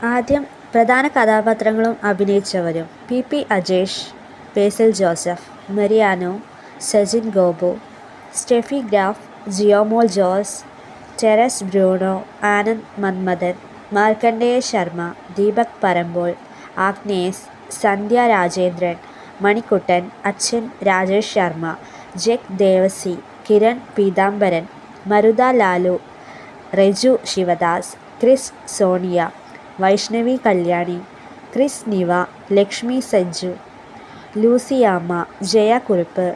ആദ്യം പ്രധാന കഥാപാത്രങ്ങളും അഭിനയിച്ചവരും: P Ajesh, Basil Joseph, Mariano, Sajin Gopu, Steffi Graf, Jiyomol Jose, Terrace Bruno, Anand Manmadhan, Markandeya Sharma, Deepak Parambol, Agnes, Sandhya Rajendran, Manikuttan, അച്ഛൻ രാജേഷ് ശർമ്മ, ജഗ് ദേവസി, കിരൺ പീതാംബരൻ, മരുത ലാലു, റെജു ശിവദാസ്, ക്രിസ് സോണിയ, വൈഷ്ണവി കല്യാണി, ക്രിസ് നിവ, ലക്ഷ്മി സഞ്ജു, ലൂസിയാമ്മ, ജയ കുറുപ്പ്,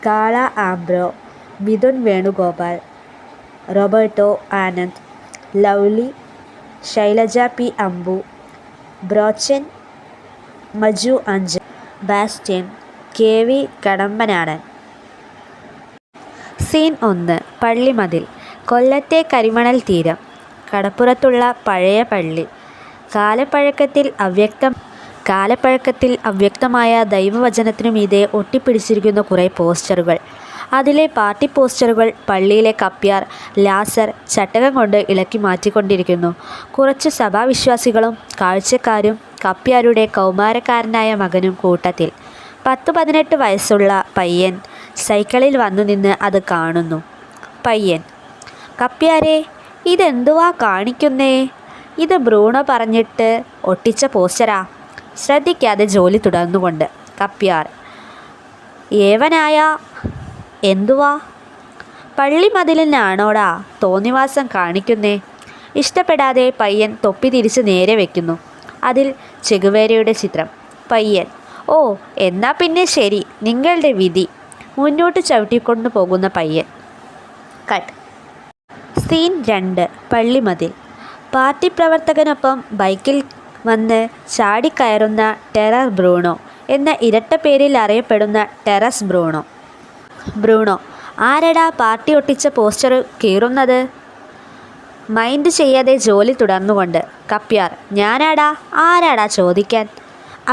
കാള Ambro, Mithun Venugopal, Roberto Anand, Lovely, Shailaja P Ambu, Brochan, Maju Anchal, Bastian, K V Kadambanadan. Scene 1. പള്ളിമതിൽ. കൊല്ലത്തെ കരിമണൽ തീരം. കടപ്പുറത്തുള്ള പഴയ പള്ളി. കാലപ്പഴക്കത്തിൽ അവ്യക്തമായ ദൈവവചനത്തിനു മീതെ ഒട്ടിപ്പിടിച്ചിരിക്കുന്ന കുറേ പോസ്റ്ററുകൾ. അതിലെ പാർട്ടി പോസ്റ്ററുകൾ പള്ളിയിലെ കപ്പ്യാർ ലാസർ ചട്ടകം കൊണ്ട് ഇളക്കി മാറ്റിക്കൊണ്ടിരിക്കുന്നു. കുറച്ചു സഭാവിശ്വാസികളും കാഴ്ചക്കാരും കപ്പ്യാരുടെ കൗമാരക്കാരനായ മകനും കൂട്ടത്തിൽ. 10-18 വയസ്സുള്ള പയ്യൻ സൈക്കിളിൽ വന്നു നിന്ന് അത് കാണുന്നു. പയ്യൻ: കപ്പ്യാരെ, ഇതെന്തുവാ കാണിക്കുന്നേ? ഇത് ബ്രൂണോ പറഞ്ഞിട്ട് ഒട്ടിച്ച പോസ്റ്ററാ. ശ്രദ്ധിക്കാതെ ജോലി തുടർന്നുകൊണ്ട് കപ്പ്യാർ: ഏവനായ എന്തുവാ? പള്ളിമതിലിനാണോടാ തോന്നിവാസം കാണിക്കുന്നേ? ഇഷ്ടപ്പെടാതെ പയ്യൻ തൊപ്പി തിരിച്ച് നേരെ വയ്ക്കുന്നു. അതിൽ ചെഗുവേരയുടെ ചിത്രം. പയ്യൻ: ഓ, എന്നാ പിന്നെ ശരി, നിങ്ങളുടെ വിധി. മുന്നോട്ട് ചവിട്ടിക്കൊണ്ടു പോകുന്ന പയ്യൻ. കട്ട്. സീൻ 2. പള്ളിമതിൽ. പാർട്ടി പ്രവർത്തകനൊപ്പം ബൈക്കിൽ വന്ന് ചാടിക്കയറുന്ന ടെറർ ബ്രൂണോ എന്ന ഇരട്ട പേരിൽ അറിയപ്പെടുന്ന ടെറസ് ബ്രൂണോ. ബ്രൂണോ: ആരെടാ പാർട്ടി ഒട്ടിച്ച പോസ്റ്റർ കീറുന്നത്? മൈൻഡ് ചെയ്യാതെ ജോലി തുടർന്നുകൊണ്ട് കപ്പ്യാർ: ഞാനാടാ, ആരാടാ ചോദിക്കാൻ?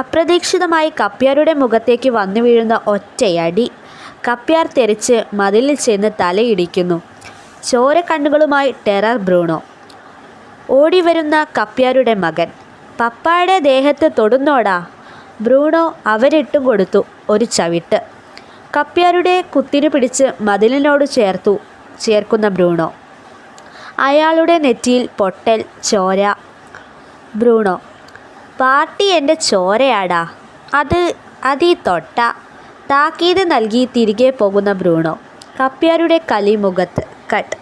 അപ്രതീക്ഷിതമായി കപ്പ്യാരുടെ മുഖത്തേക്ക് വന്നു വീഴുന്ന ഒറ്റയടി. കപ്പ്യാർ തെറിച്ച് മതിലിൽ ചെന്ന് തലയിടിക്കുന്നു. ചോരക്കണ്ണുകളുമായി ടെറർ ബ്രൂണോ. ഓടിവരുന്ന കപ്പ്യാരുടെ മകൻ: പപ്പായുടെ ദേഹത്ത് തൊടുന്നോടാ. ബ്രൂണോ അവരിട്ടും കൊടുത്തു ഒരു ചവിട്ട്. കപ്പ്യാരുടെ കുത്തിനു പിടിച്ച് മതിലിനോട് ചേർക്കുന്ന ബ്രൂണോ. അയാളുടെ നെറ്റിയിൽ പൊട്ടൽ, ചോര. ബ്രൂണോ: പാർട്ടി എൻ്റെ ചോരയാടാ, അതീ തൊട്ട. താക്കീത് നൽകി തിരികെ പോകുന്ന ബ്രൂണോ. കപ്പ്യാരുടെ കലിമുഖത്ത്. കട്ട്.